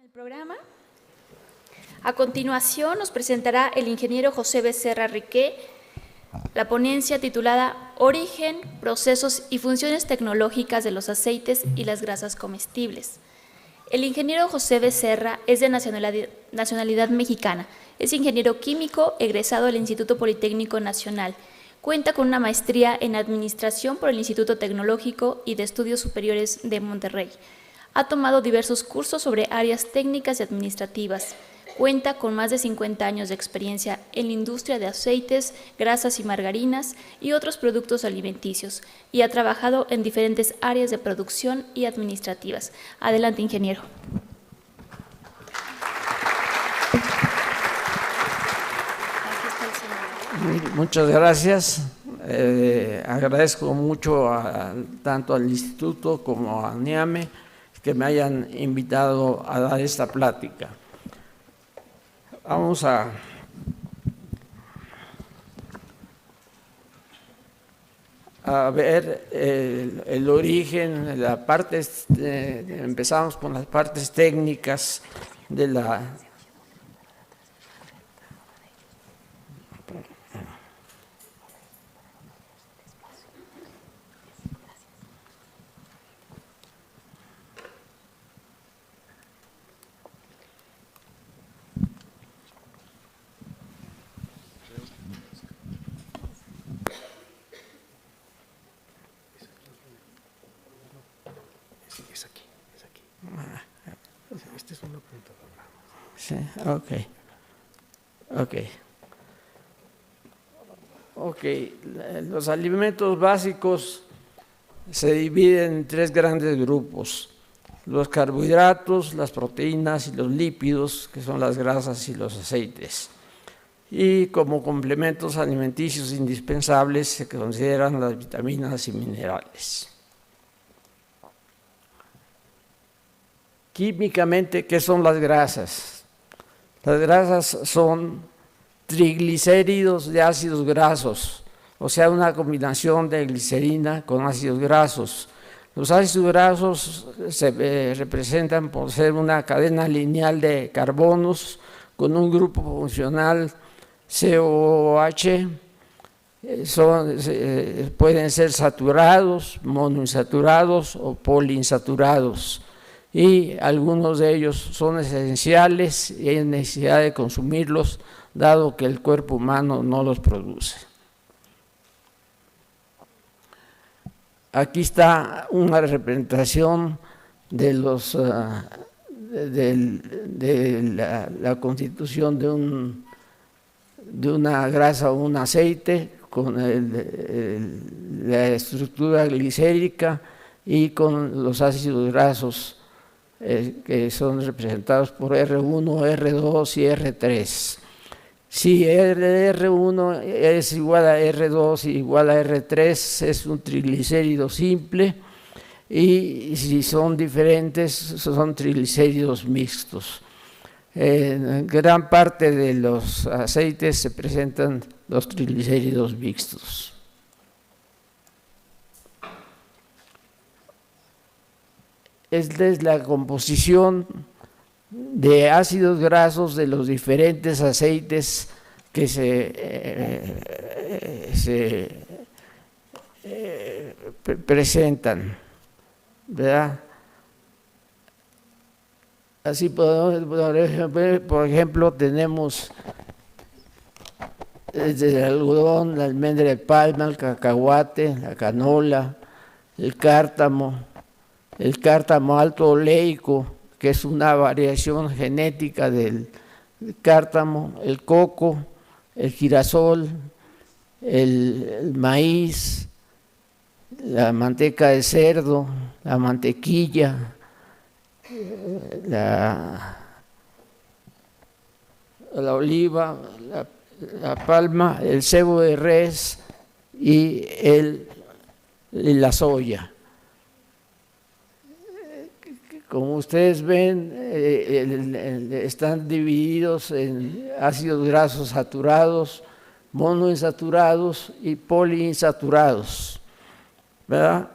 el programa. A continuación nos presentará el ingeniero José Becerra Riqué la ponencia titulada Origen, procesos y funciones tecnológicas de los aceites y las grasas comestibles. El ingeniero José Becerra es de nacionalidad mexicana. Es ingeniero químico egresado del Instituto Politécnico Nacional. Cuenta con una maestría en Administración por el Instituto Tecnológico y de Estudios Superiores de Monterrey. Ha tomado diversos cursos sobre áreas técnicas y administrativas. Cuenta con más de 50 años de experiencia en la industria de aceites, grasas y margarinas y otros productos alimenticios, y ha trabajado en diferentes áreas de producción y administrativas. Adelante, ingeniero. Muchas gracias. Agradezco mucho tanto al Instituto como a NIAME que me hayan invitado a dar esta plática. Vamos a ver el origen, la parte, empezamos con las partes técnicas de la Este es una punta. Sí, ok. Los alimentos básicos se dividen en tres grandes grupos: los carbohidratos, las proteínas y los lípidos, que son las grasas y los aceites. Y como complementos alimenticios indispensables se consideran las vitaminas y minerales. Químicamente, ¿qué son las grasas? Las grasas son triglicéridos de ácidos grasos, o sea, una combinación de glicerina con ácidos grasos. Los ácidos grasos se representan por ser una cadena lineal de carbonos con un grupo funcional COOH. Pueden ser saturados, monoinsaturados o poliinsaturados, y algunos de ellos son esenciales y hay necesidad de consumirlos, dado que el cuerpo humano no los produce. Aquí está una representación de la constitución de una grasa o un aceite, con la estructura glicérica y con los ácidos grasos que son representados por R1, R2 y R3. Si R1 es igual a R2 y igual a R3, es un triglicérido simple, y si son diferentes, son triglicéridos mixtos. En gran parte de los aceites se presentan los triglicéridos mixtos. Esta es la composición de ácidos grasos de los diferentes aceites que se presentan, ¿verdad? Así podemos ver, por ejemplo, tenemos desde el algodón, la almendra de palma, el cacahuate, la canola, el cártamo alto oleico, que es una variación genética del cártamo, el coco, el girasol, el maíz, la manteca de cerdo, la mantequilla, la oliva, la palma, el cebo de res y la soya. Como ustedes ven, están divididos en ácidos grasos saturados, monoinsaturados y poliinsaturados, ¿verdad?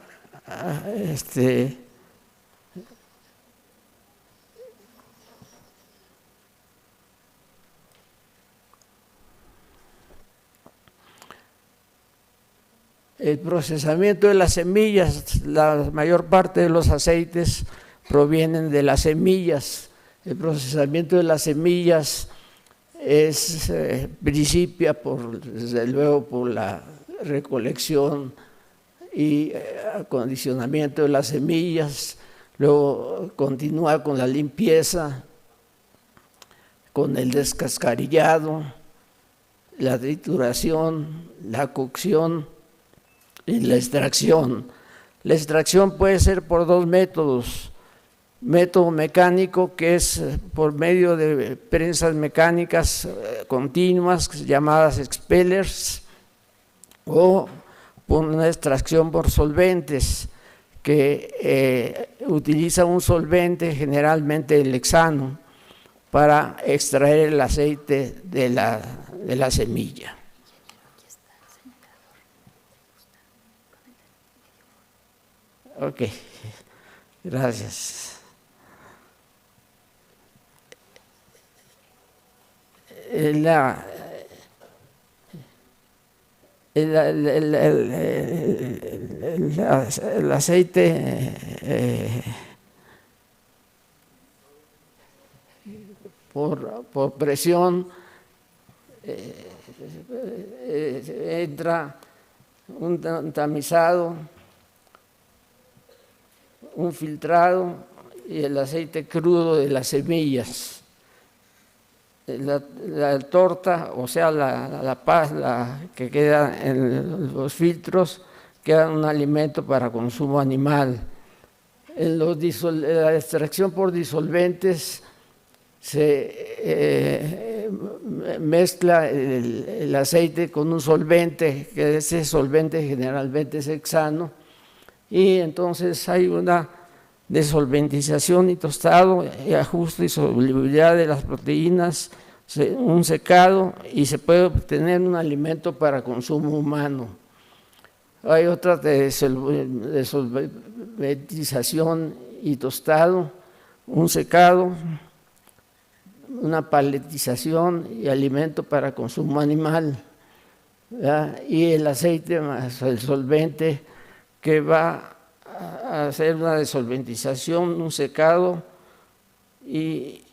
El procesamiento de las semillas, la mayor parte de los aceites provienen de las semillas. El procesamiento de las semillas principia desde luego por la recolección y acondicionamiento de las semillas, luego continúa con la limpieza, con el descascarillado, la trituración, la cocción y la extracción. La extracción puede ser por dos métodos: método mecánico, que es por medio de prensas mecánicas continuas llamadas expellers, o por una extracción por solventes, que utiliza un solvente, generalmente el hexano, para extraer el aceite de la semilla. Ok, gracias. El aceite por presión entra un tamizado, un filtrado y el aceite crudo de las semillas. La torta, o sea, la pasta que queda en los filtros, queda un alimento para consumo animal. En la extracción por disolventes se mezcla el aceite con un solvente, que ese solvente generalmente es hexano, y entonces hay una desolventización y tostado, y ajuste y solubilidad de las proteínas, un secado, y se puede obtener un alimento para consumo humano. Hay otra desolventización y tostado, un secado, una paletización y alimento para consumo animal, ¿verdad? Y el aceite más el solvente, que va a hacer una desolventización, un secado y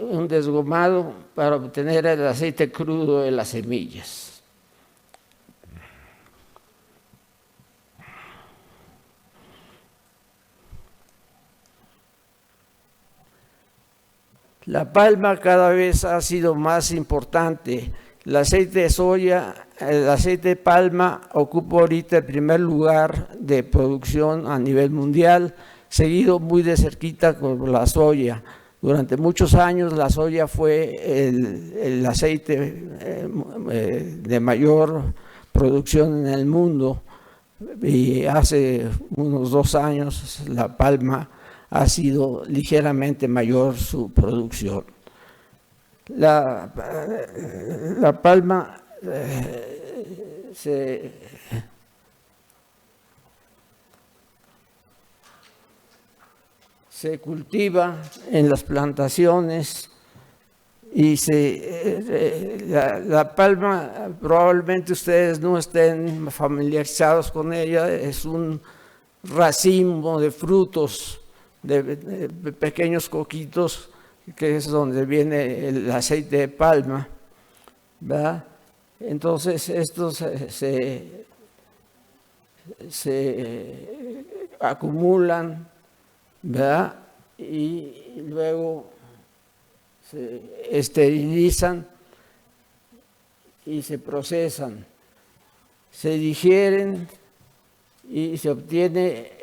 un desgomado para obtener el aceite crudo de las semillas. La palma cada vez ha sido más importante. El aceite de soya, el aceite de palma ocupa ahorita el primer lugar de producción a nivel mundial, seguido muy de cerquita con la soya. Durante muchos años la soya fue el aceite de mayor producción en el mundo, y hace unos 2 años la palma ha sido ligeramente mayor su producción. La palma se cultiva en las plantaciones y la palma, probablemente ustedes no estén familiarizados con ella, es un racimo de frutos, de pequeños coquitos, que es donde viene el aceite de palma, ¿verdad? Entonces estos se acumulan, ¿verdad? Y luego se esterilizan y se procesan, se digieren y se obtiene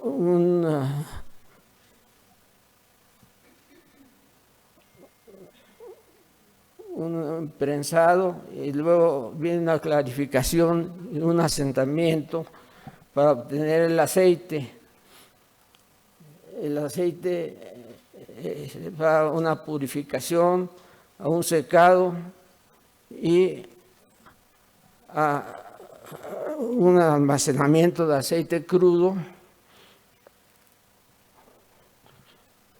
un prensado, y luego viene una clarificación y un asentamiento para obtener el aceite. El aceite va a una purificación, a un secado y a un almacenamiento de aceite crudo.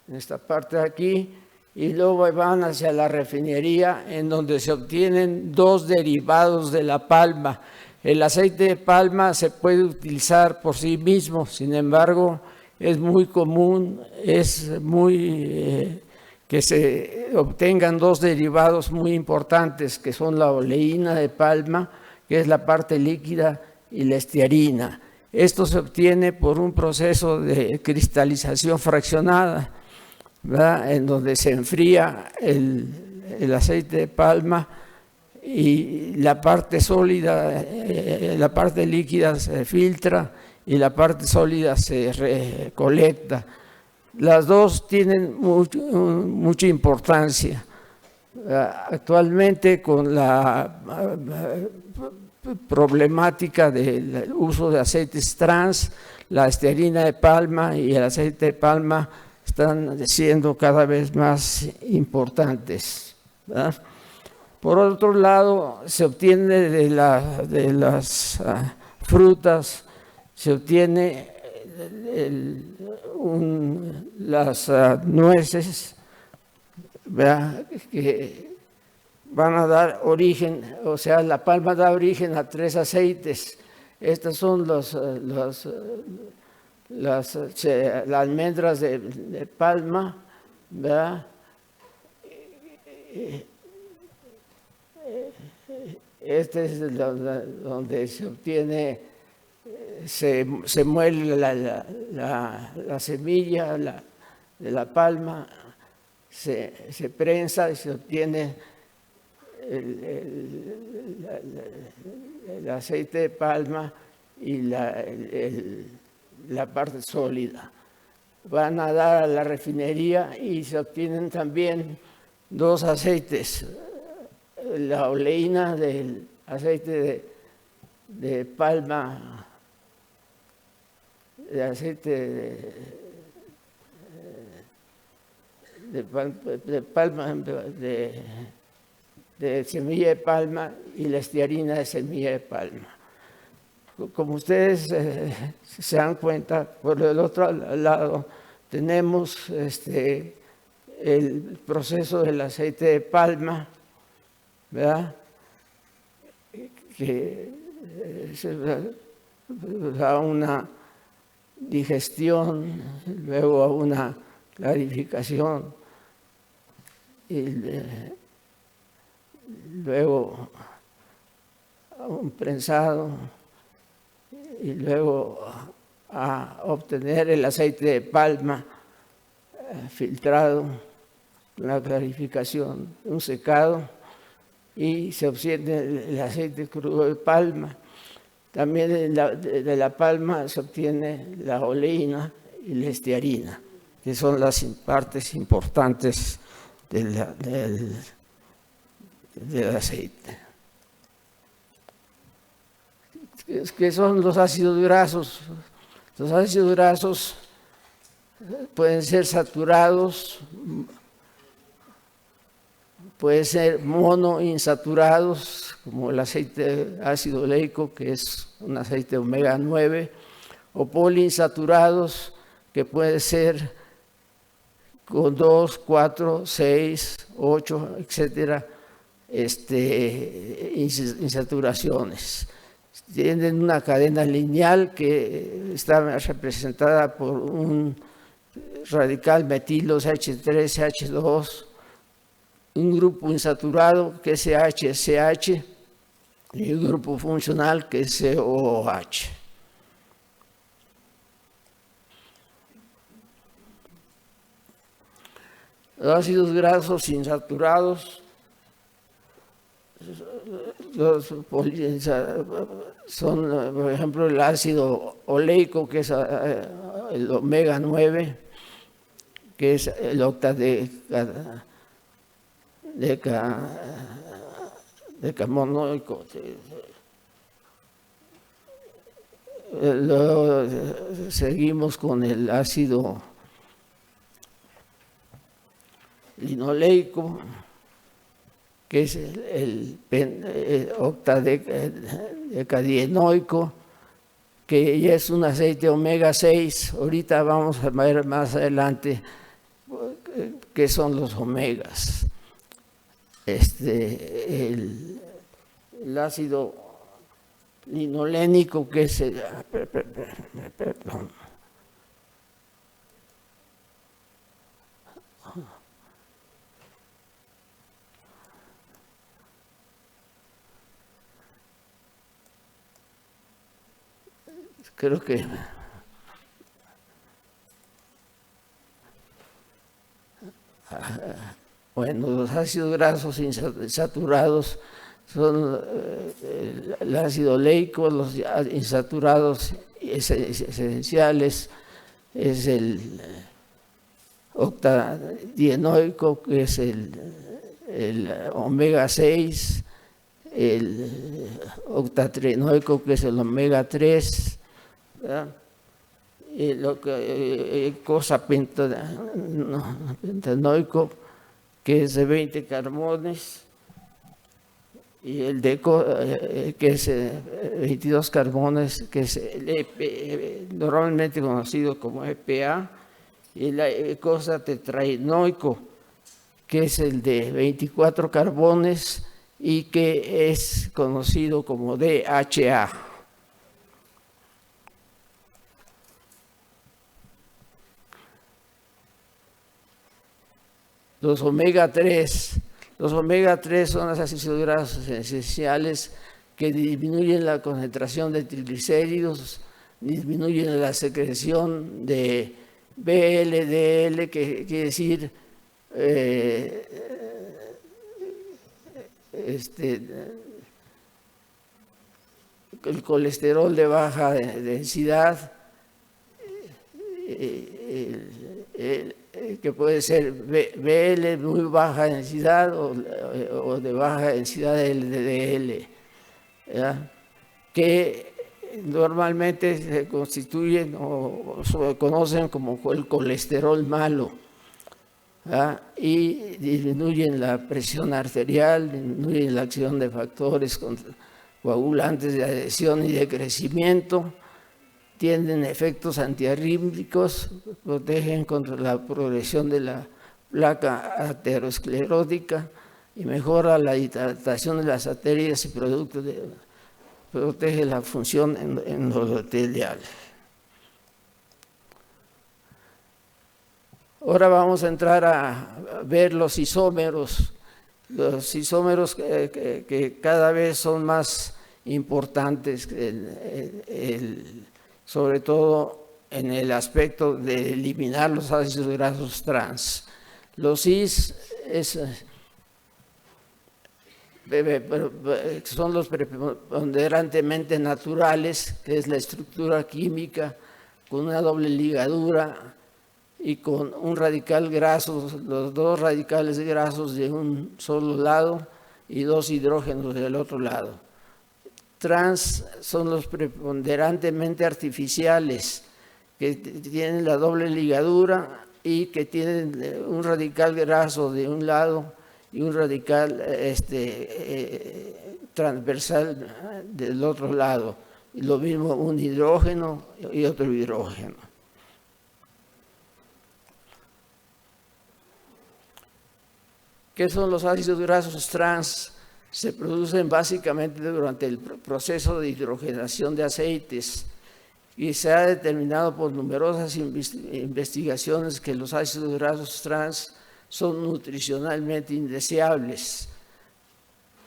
En esta parte de aquí, y luego van hacia la refinería, en donde se obtienen 2 derivados de la palma, El aceite de palma se puede utilizar por sí mismo, sin embargo, es muy común, que se obtengan dos derivados muy importantes, que son la oleína de palma, que es la parte líquida, y la estearina. Esto se obtiene por un proceso de cristalización fraccionada, ¿verdad?, en donde se enfría el aceite de palma y la parte sólida, la parte líquida se filtra y la parte sólida se recolecta. Las dos tienen mucha importancia. Actualmente, con la problemática del uso de aceites trans, la estearina de palma y el aceite de palma están siendo cada vez más importantes, ¿verdad? Por otro lado, se obtiene de las frutas, se obtiene las nueces, ¿verdad?, que van a dar origen, o sea, la palma da origen a 3 aceites. Estas son las almendras de palma, ¿verdad? Este es donde se obtiene, se muele la semilla de la palma, se prensa y se obtiene el aceite de palma y la parte sólida. Van a dar a la refinería y se obtienen también 2 aceites, la oleína del aceite de palma, de aceite de palma, de semilla de palma, y la estearina de semilla de palma. Como ustedes se dan cuenta, por el otro lado tenemos el proceso del aceite de palma, ¿verdad?, que se da a una digestión, luego a una clarificación y luego a un prensado y luego a obtener el aceite de palma filtrado, una clarificación, un secado, y se obtiene el aceite crudo de palma. También de la palma se obtiene la oleína y la estearina, que son las partes importantes del aceite. ¿Qué son los ácidos grasos? Los ácidos grasos pueden ser saturados, pueden ser monoinsaturados, como el aceite ácido oleico, que es un aceite omega 9, o poliinsaturados, que puede ser con 2, 4, 6, 8, etcétera, insaturaciones. Tienen una cadena lineal que está representada por un radical metilo CH3, CH2, un grupo insaturado que es CH y un grupo funcional que es COOH. Los ácidos grasos insaturados son, por ejemplo, el ácido oleico, que es el omega 9, que es el octadecamonoico. Luego seguimos con el ácido linoleico, que es el octadecadienoico, que ya es un aceite omega 6. Ahorita vamos a ver más adelante qué son los omegas. El ácido linolénico, que es el, perdón, creo que bueno, los ácidos grasos insaturados son el ácido oleico, los insaturados esenciales es el octadienoico, que es el omega 6, el octatrienoico, que es el omega 3, ¿verdad? Y lo que cosa pentanoico, que es de 20 carbones, y el deco, que es 22 carbones, que es el normalmente conocido como EPA, y la cosa tetraenoico, que es el de 24 carbones y que es conocido como DHA. Los omega 3 son los ácidos grasos esenciales que disminuyen la concentración de triglicéridos, disminuyen la secreción de VLDL, que quiere decir el colesterol de baja densidad, que puede ser BL muy baja densidad o de baja densidad de LDL, ¿verdad? Que normalmente se constituyen o se conocen como el colesterol malo, ¿verdad? Y disminuyen la presión arterial, disminuyen la acción de factores coagulantes de adhesión y de crecimiento, tienen efectos antiarrítmicos, protegen contra la progresión de la placa aterosclerótica y mejora la hidratación de las arterias y protege la función endotelial. Ahora vamos a entrar a ver los isómeros que cada vez son más importantes, sobre todo en el aspecto de eliminar los ácidos grasos trans. Los cis son los preponderantemente naturales, que es la estructura química con una doble ligadura y con un radical graso, los dos radicales grasos de un solo lado y dos hidrógenos del otro lado. Trans son los preponderantemente artificiales, que tienen la doble ligadura y que tienen un radical graso de un lado y un radical transversal del otro lado. Y lo mismo un hidrógeno y otro hidrógeno. ¿Qué son los ácidos grasos trans? Se producen básicamente durante el proceso de hidrogenación de aceites y se ha determinado por numerosas investigaciones que los ácidos grasos trans son nutricionalmente indeseables.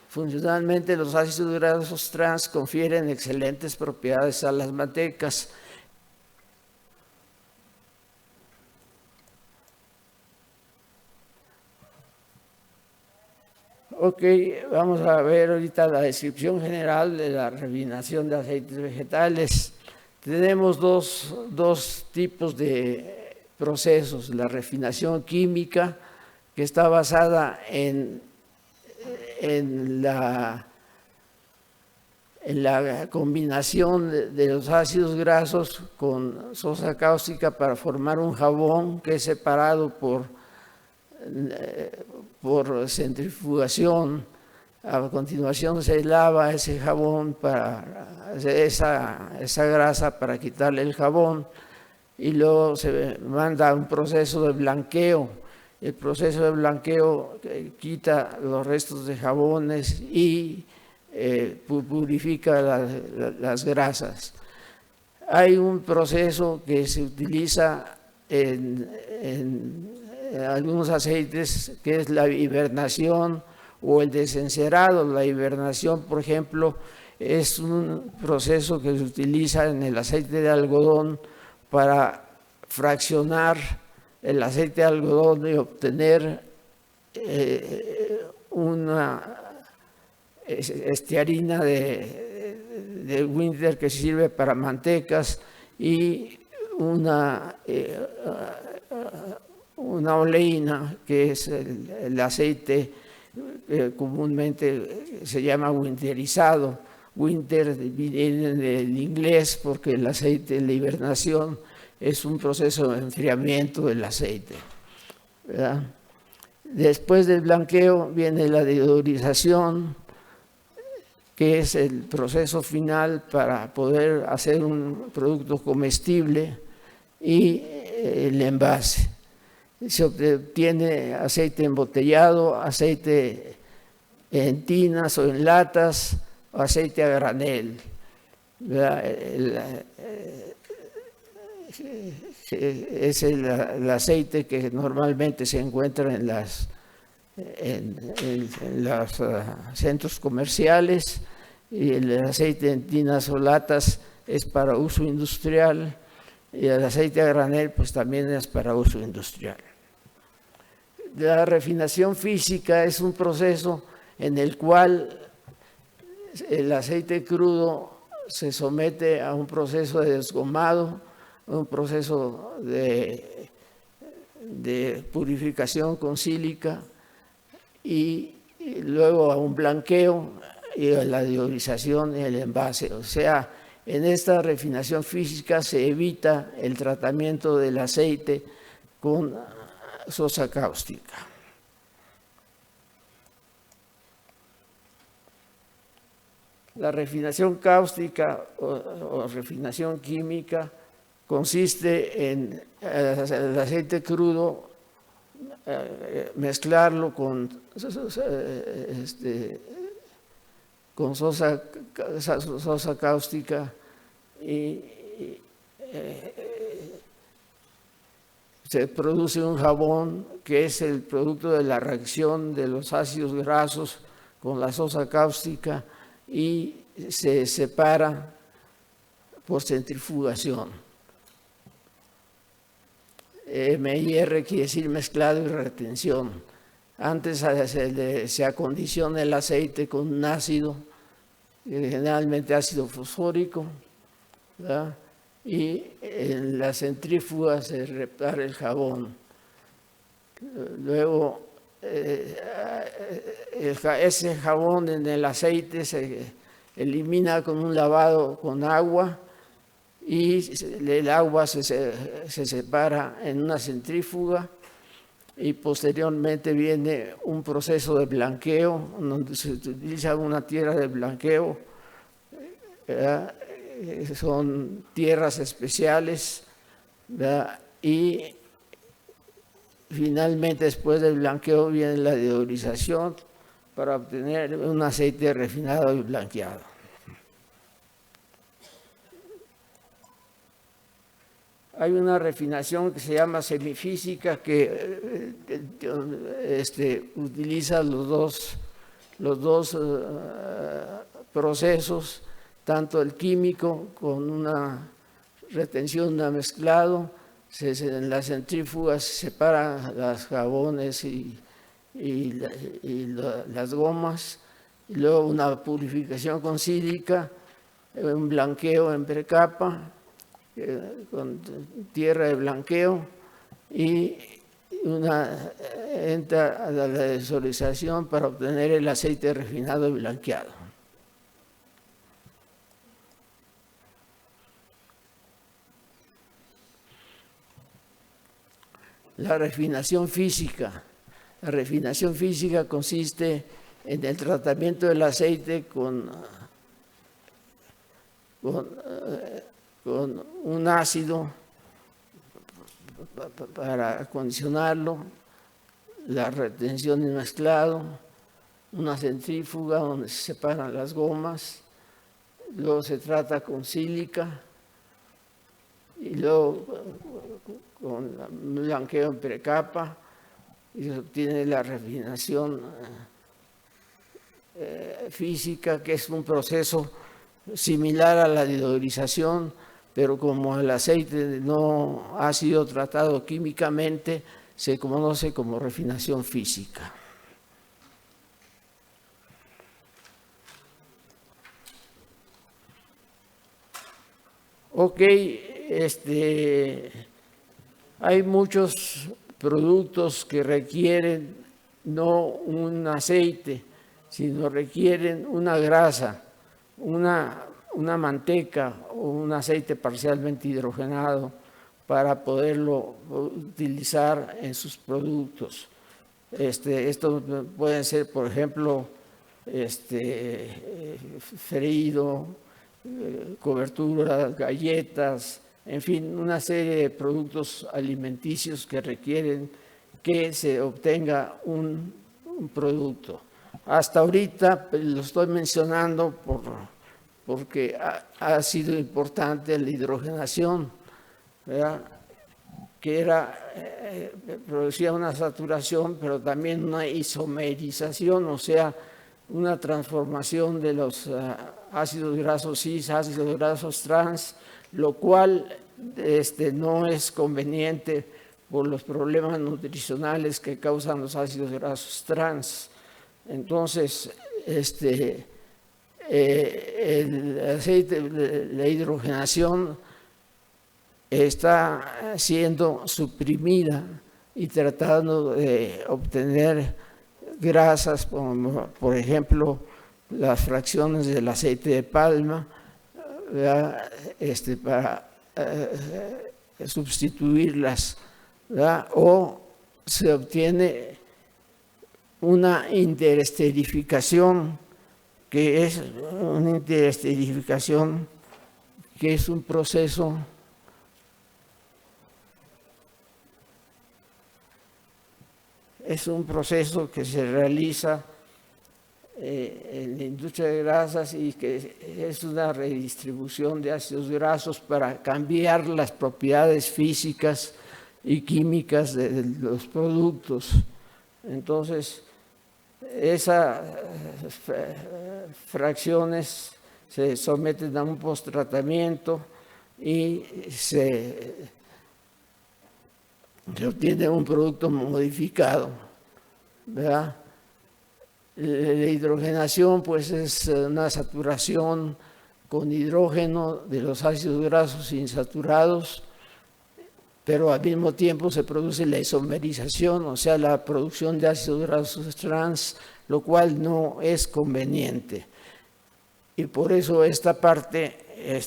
Funcionalmente, los ácidos grasos trans confieren excelentes propiedades a las mantecas. Ok, vamos a ver ahorita la descripción general de la refinación de aceites vegetales. Tenemos dos tipos de procesos: la refinación química, que está basada en la combinación de los ácidos grasos con sosa cáustica para formar un jabón que es separado por centrifugación. A continuación se lava ese jabón, para esa grasa, para quitarle el jabón, y luego se manda a un proceso de blanqueo. El proceso de blanqueo quita los restos de jabones y purifica las grasas. Hay un proceso que se utiliza en algunos aceites, que es la hibernación o el desencerado. La hibernación, por ejemplo, es un proceso que se utiliza en el aceite de algodón para fraccionar el aceite de algodón y obtener una estearina de Winter que sirve para mantecas y una oleína que es el aceite que comúnmente se llama winterizado. Winter viene del inglés porque el aceite de la hibernación es un proceso de enfriamiento del aceite, ¿verdad? Después del blanqueo viene la deodorización, que es el proceso final para poder hacer un producto comestible, y el envase. Se obtiene aceite embotellado, aceite en tinas o en latas, o aceite a granel. Es el aceite que normalmente se encuentra en los centros comerciales, y el aceite en tinas o latas es para uso industrial, y el aceite a granel pues también es para uso industrial. La refinación física es un proceso en el cual el aceite crudo se somete a un proceso de desgomado, un proceso de purificación con sílica, y luego a un blanqueo y a la deodorización y el envase. O sea, en esta refinación física se evita el tratamiento del aceite con sosa cáustica. La refinación cáustica o refinación química consiste en el aceite crudo, mezclarlo con sosa cáustica y se produce un jabón que es el producto de la reacción de los ácidos grasos con la sosa cáustica, y se separa por centrifugación. MIR quiere decir mezclado y retención. Antes se acondiciona el aceite con un ácido, generalmente ácido fosfórico, ¿verdad? Y en la centrífuga se repara el jabón. Luego ese jabón en el aceite se elimina con un lavado con agua, y el agua se separa en una centrífuga, y posteriormente viene un proceso de blanqueo donde se utiliza una tierra de blanqueo. Son tierras especiales, ¿verdad? Y finalmente después del blanqueo viene la deodorización para obtener un aceite refinado y blanqueado. Hay una refinación que se llama semifísica que utiliza los dos procesos, tanto el químico con una retención de mezclado, en las centrífugas se separan los jabones y las gomas, y luego una purificación con sílica, un blanqueo en precapa con tierra de blanqueo, y entra a la desolización para obtener el aceite refinado y blanqueado. La refinación física. La refinación física consiste en el tratamiento del aceite con un ácido para acondicionarlo, la retención y mezclado, una centrífuga donde se separan las gomas, luego se trata con sílica y luego con blanqueo en precapa y se obtiene la refinación física, que es un proceso similar a la deodorización, pero como el aceite no ha sido tratado químicamente, se conoce como refinación física. Ok, hay muchos productos que requieren no un aceite, sino requieren una grasa, una manteca o un aceite parcialmente hidrogenado para poderlo utilizar en sus productos. Esto pueden ser, por ejemplo, freído, coberturas, galletas, en fin, una serie de productos alimenticios que requieren que se obtenga un producto. Hasta ahorita lo estoy mencionando porque ha sido importante la hidrogenación, ¿verdad? Que producía una saturación, pero también una isomerización, o sea, una transformación de los ácidos grasos cis, ácidos grasos trans, lo cual no es conveniente por los problemas nutricionales que causan los ácidos grasos trans. Entonces, el aceite, la hidrogenación está siendo suprimida y tratando de obtener grasas, como por ejemplo las fracciones del aceite de palma, para sustituirlas, ¿verdad? O se obtiene una interesterificación, que es un proceso que se realiza en la industria de grasas y que es una redistribución de ácidos grasos para cambiar las propiedades físicas y químicas de los productos. Entonces, esas fracciones se someten a un posttratamiento y se obtiene un producto modificado, ¿verdad? La hidrogenación pues es una saturación con hidrógeno de los ácidos grasos insaturados, pero al mismo tiempo se produce la isomerización, o sea, la producción de ácidos grasos trans, lo cual no es conveniente. Y por eso esta parte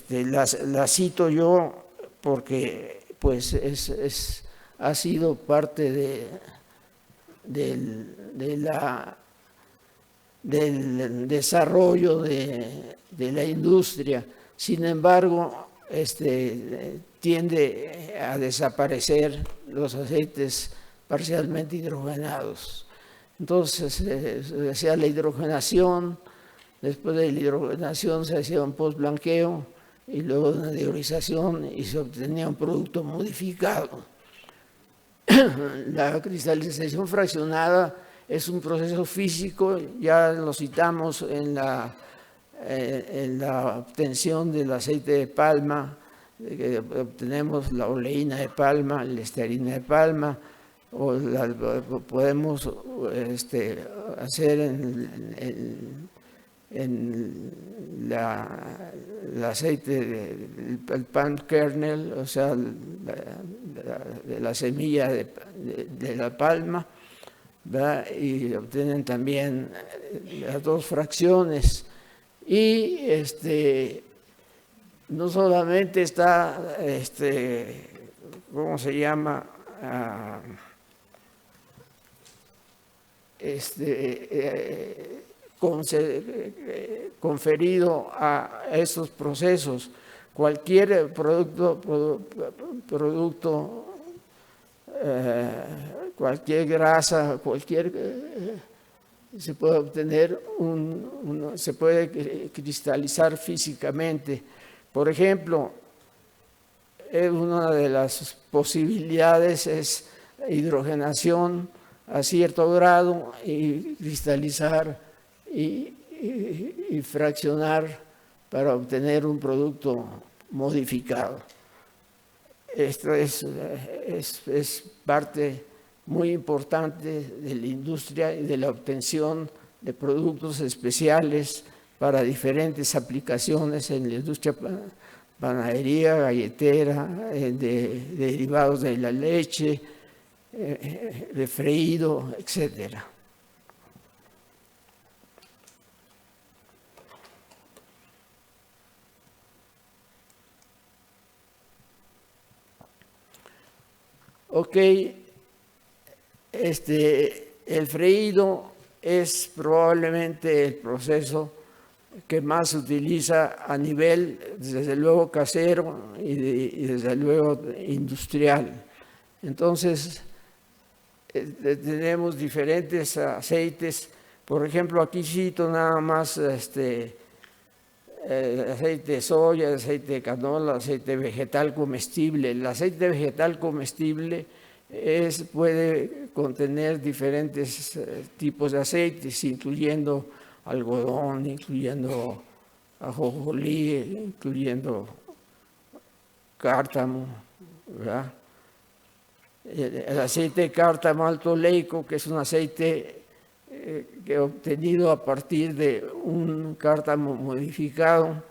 la cito yo, porque pues ha sido parte del desarrollo de la industria. Sin embargo, tiende a desaparecer los aceites parcialmente hidrogenados. Entonces se hacía la hidrogenación, después de la hidrogenación se hacía un postblanqueo y luego una deodorización y se obtenía un producto modificado. La cristalización fraccionada es un proceso físico, ya lo citamos en la obtención del aceite de palma, que obtenemos la oleína de palma, la estearina de palma, o podemos hacer en el aceite del palm kernel, o sea, de la semilla de la palma, ¿verdad? Y obtienen también las dos fracciones. Y no solamente está, ¿cómo se llama? Conferido a esos procesos. Cualquier cualquier grasa, cualquier se puede obtener se puede cristalizar físicamente. Por ejemplo, una de las posibilidades es hidrogenación a cierto grado y cristalizar y fraccionar para obtener un producto modificado. Esto es parte muy importante de la industria y de la obtención de productos especiales para diferentes aplicaciones en la industria panadería, galletera, de derivados de la leche, de freído, etcétera. Ok, el freído es probablemente el proceso que más se utiliza a nivel, desde luego, casero y desde luego industrial. Entonces, tenemos diferentes aceites. Por ejemplo, aquí cito nada más aceite de soya, aceite de canola, aceite vegetal comestible. El aceite vegetal comestible puede contener diferentes tipos de aceites, incluyendo algodón, incluyendo ajonjolí, incluyendo cártamo, ¿verdad? El aceite de cártamo alto oleico, que es un aceite que obtenido a partir de un cártamo modificado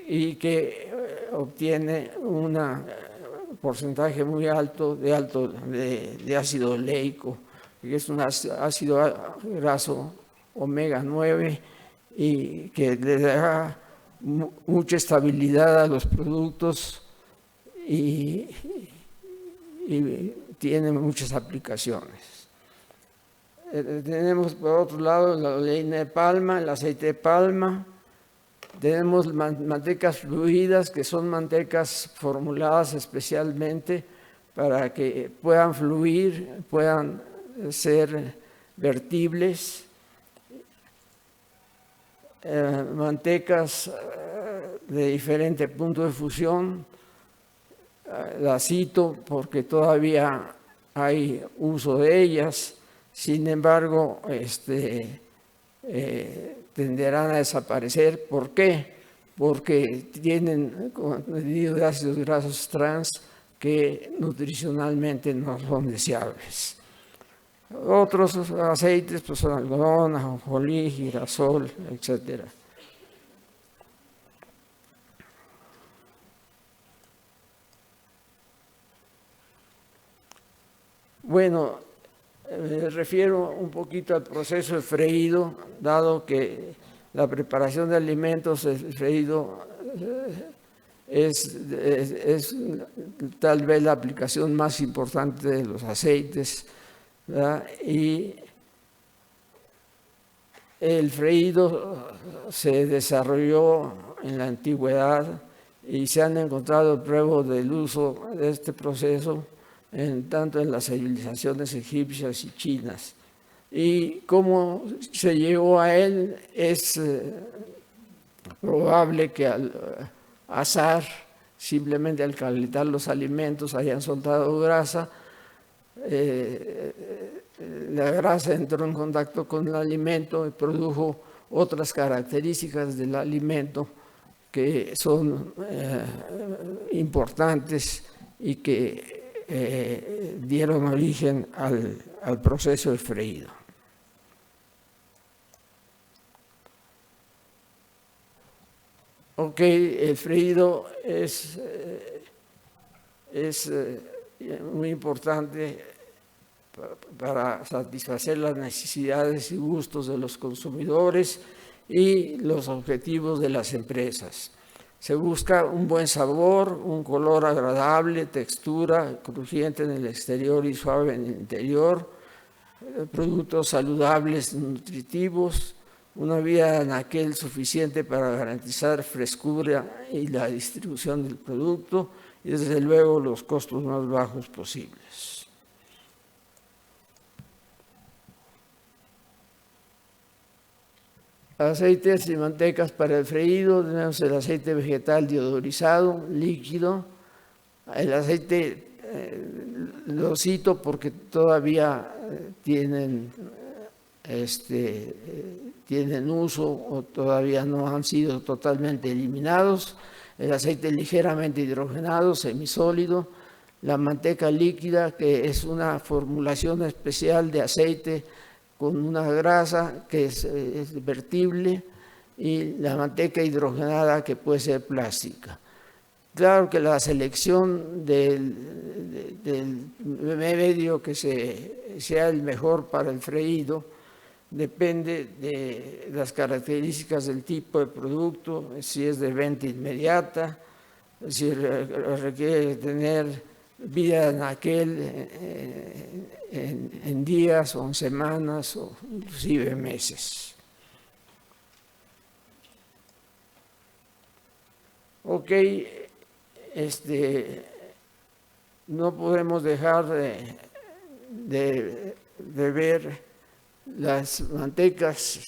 y que obtiene un porcentaje muy alto de ácido oleico, que es un ácido graso omega 9 y que le da mucha estabilidad a los productos y tiene muchas aplicaciones. Tenemos por otro lado la oleína de palma, el aceite de palma. Tenemos mantecas fluidas, que son mantecas formuladas especialmente para que puedan fluir, puedan ser vertibles. Mantecas de diferente punto de fusión. Las cito porque todavía hay uso de ellas, sin embargo, tenderán a desaparecer. ¿Por qué? Porque tienen contenido de ácidos grasos trans que nutricionalmente no son deseables. Otros aceites pues son algodón, ajonjolí, girasol, etcétera. Bueno, me refiero un poquito al proceso de freído, dado que la preparación de alimentos, el freído es tal vez la aplicación más importante de los aceites, ¿verdad? Y el freído se desarrolló en la antigüedad y se han encontrado pruebas del uso de este proceso tanto en las civilizaciones egipcias y chinas. Y cómo se llegó a él es probable que al asar, simplemente al calentar los alimentos, hayan soltado grasa. La grasa entró en contacto con el alimento y produjo otras características del alimento que son importantes y que dieron origen al proceso de freído. Ok, el freído es muy importante para satisfacer las necesidades y gustos de los consumidores y los objetivos de las empresas. Se busca un buen sabor, un color agradable, textura crujiente en el exterior y suave en el interior, productos saludables, nutritivos, una vida anaquel suficiente para garantizar frescura y la distribución del producto y desde luego los costos más bajos posibles. Aceites y mantecas para el freído, tenemos el aceite vegetal deodorizado, líquido. El aceite lo cito porque todavía tienen uso o todavía no han sido totalmente eliminados. El aceite ligeramente hidrogenado, semisólido. La manteca líquida, que es una formulación especial de aceite con una grasa que es vertible, y la manteca hidrogenada, que puede ser plástica. Claro que la selección del medio que sea el mejor para el freído depende de las características del tipo de producto, si es de venta inmediata, si requiere tener vida en días o en semanas o inclusive meses. Ok, no podemos dejar de ver las mantecas,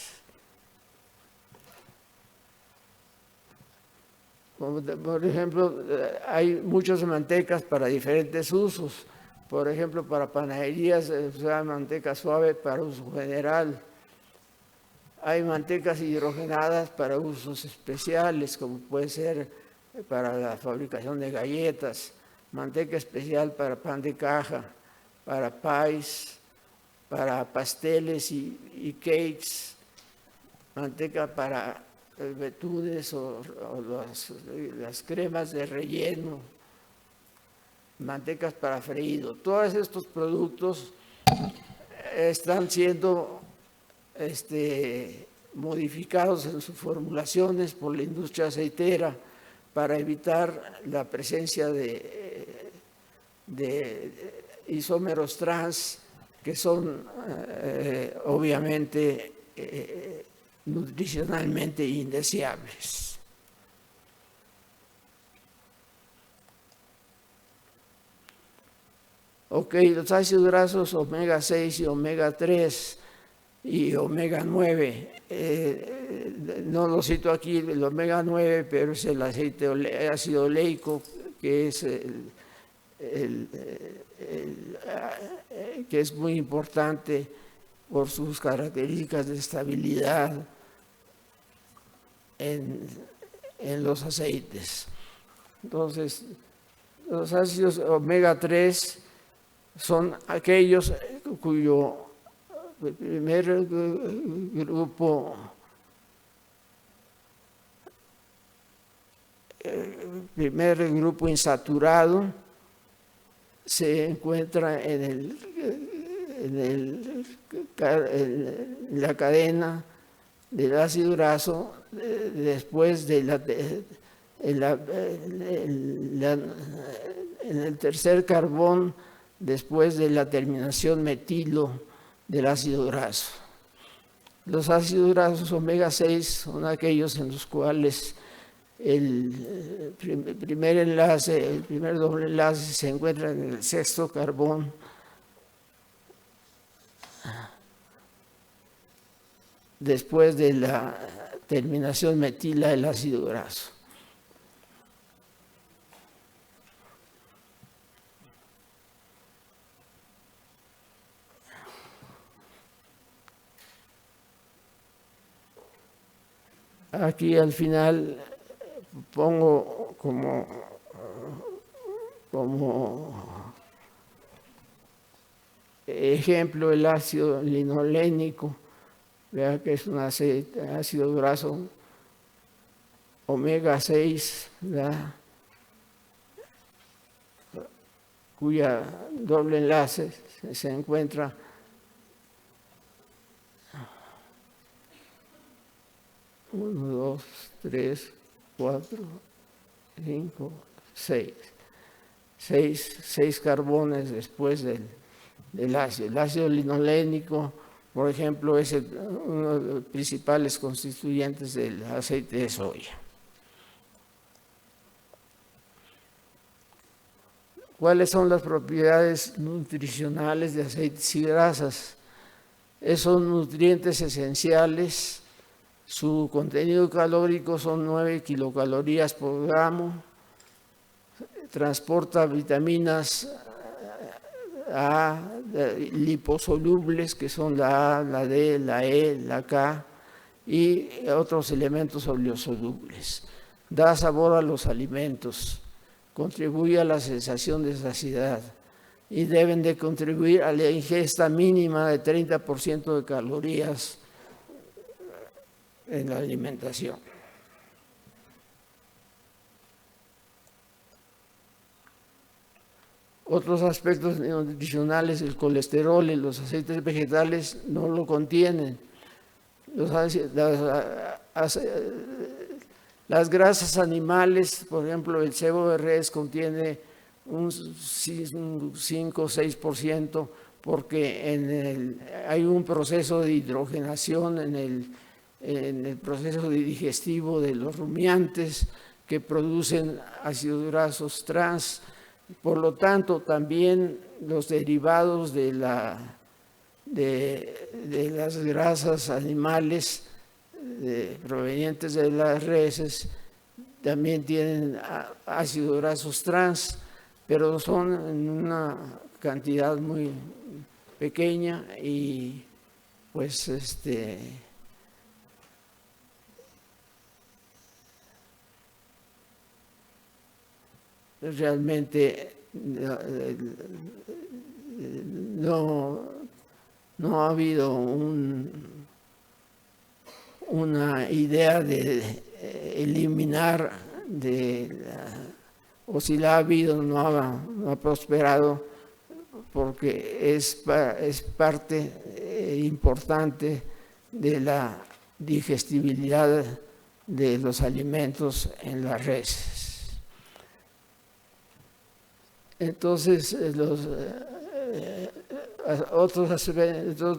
como por ejemplo, hay muchas mantecas para diferentes usos. Por ejemplo, para panaderías se usa manteca suave para uso general. Hay mantecas hidrogenadas para usos especiales, como puede ser para la fabricación de galletas, manteca especial para pan de caja, para pies, para pasteles y cakes, manteca para betudes o las cremas de relleno, mantecas para freído. Todos estos productos están siendo modificados en sus formulaciones por la industria aceitera para evitar la presencia de isómeros trans, que son obviamente nutricionalmente indeseables. Ok, los ácidos grasos omega 6 y omega 3 y omega 9, no lo cito aquí el omega 9, pero es el ácido oleico, que es que es muy importante por sus características de estabilidad en los aceites. Entonces, los ácidos omega 3 son aquellos cuyo primer grupo insaturado se encuentra en la cadena del ácido graso después de en el tercer carbón después de la terminación metilo del ácido graso. Los ácidos grasos omega 6 son aquellos en los cuales el primer doble enlace se encuentra en el sexto carbón después de la terminación metila del ácido graso. Aquí al final pongo como ejemplo el ácido linolénico. Vea que es un ácido graso omega 6, ¿verdad?, cuya doble enlace se encuentra uno, 2, 3, 4, 5, 6. 6 carbones después del ácido. El ácido linolénico, por ejemplo, es uno de los principales constituyentes del aceite de soya. ¿Cuáles son las propiedades nutricionales de aceites y grasas? Son nutrientes esenciales Su contenido calórico son 9 kilocalorías por gramo. Transporta vitaminas A, liposolubles, que son la A, la D, la E, la K, y otros elementos oleosolubles. Da sabor a los alimentos, contribuye a la sensación de saciedad y deben de contribuir a la ingesta mínima de 30% de calorías en la alimentación. Otros aspectos nutricionales, el colesterol y los aceites vegetales no lo contienen. Las grasas animales, por ejemplo, el sebo de res contiene un 5 o 6%, porque hay un proceso de hidrogenación en el proceso digestivo de los rumiantes que producen ácidos grasos trans. Por lo tanto, también los derivados de las grasas animales provenientes de las reses también tienen ácidos grasos trans, pero son en una cantidad muy pequeña y pues realmente no ha habido una idea de eliminar o si la ha habido no ha prosperado, porque es parte importante de la digestibilidad de los alimentos en las reses. Entonces, los otros aspectos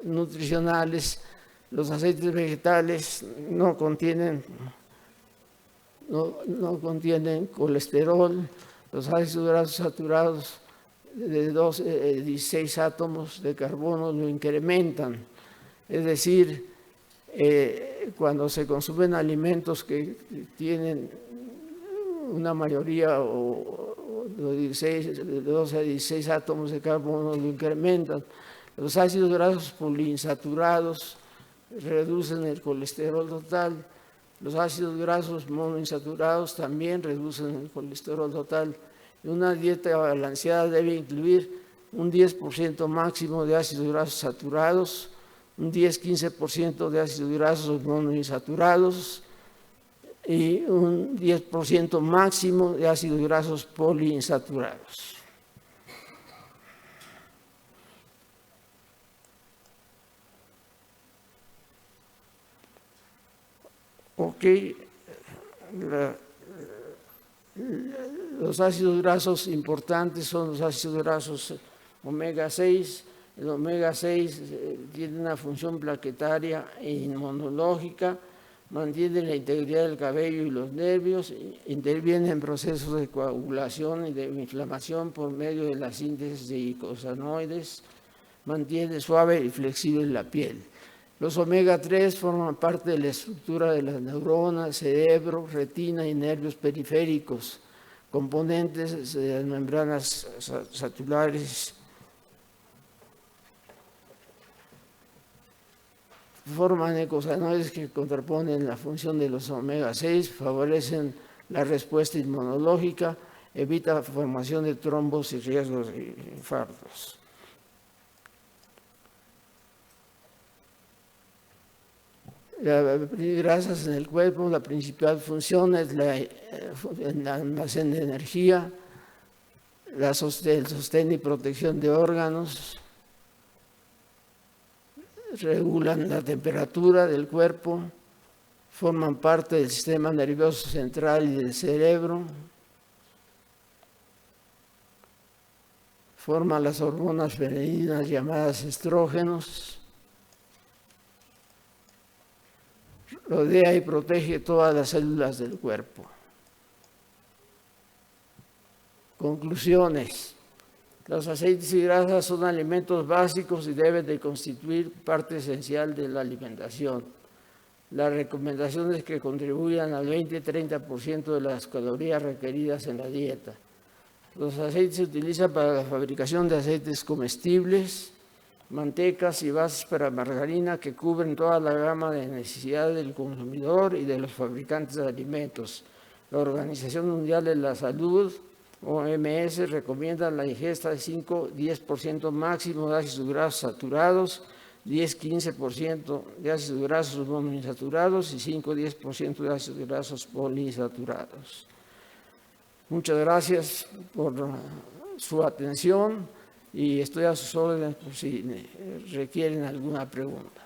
nutricionales, los aceites vegetales no contienen colesterol. Los ácidos grasos saturados de 16 átomos de carbono lo incrementan. Es decir, cuando se consumen alimentos que tienen una mayoría de 12 a 16 átomos de carbono lo incrementan. Los ácidos grasos poliinsaturados reducen el colesterol total. Los ácidos grasos monoinsaturados también reducen el colesterol total. Una dieta balanceada debe incluir un 10% máximo de ácidos grasos saturados, un 10-15% de ácidos grasos monoinsaturados y un 10% máximo de ácidos grasos poliinsaturados. Ok, los ácidos grasos importantes son los ácidos grasos omega 6. El omega 6 tiene una función plaquetaria e inmunológica, mantiene la integridad del cabello y los nervios, interviene en procesos de coagulación y de inflamación por medio de la síntesis de icosanoides, mantiene suave y flexible la piel. Los omega 3 forman parte de la estructura de las neuronas, cerebro, retina y nervios periféricos, componentes de las membranas celulares. Forman ecosanoides que contraponen la función de los omega 6, favorecen la respuesta inmunológica, evita la formación de trombos y riesgos de infartos. Las grasas en el cuerpo, la principal función es el almacén de energía, el sostén y protección de órganos, regulan la temperatura del cuerpo, forman parte del sistema nervioso central y del cerebro, forman las hormonas femeninas llamadas estrógenos, rodea y protege todas las células del cuerpo. Conclusiones. Los aceites y grasas son alimentos básicos y deben de constituir parte esencial de la alimentación. La recomendación es que contribuyan al 20-30% de las calorías requeridas en la dieta. Los aceites se utilizan para la fabricación de aceites comestibles, mantecas y bases para margarina que cubren toda la gama de necesidades del consumidor y de los fabricantes de alimentos. La Organización Mundial de la Salud, OMS, recomienda la ingesta de 5-10% máximo de ácidos grasos saturados, 10-15% de ácidos grasos monoinsaturados y 5-10% de ácidos grasos poliinsaturados. Muchas gracias por su atención y estoy a sus órdenes por si requieren alguna pregunta.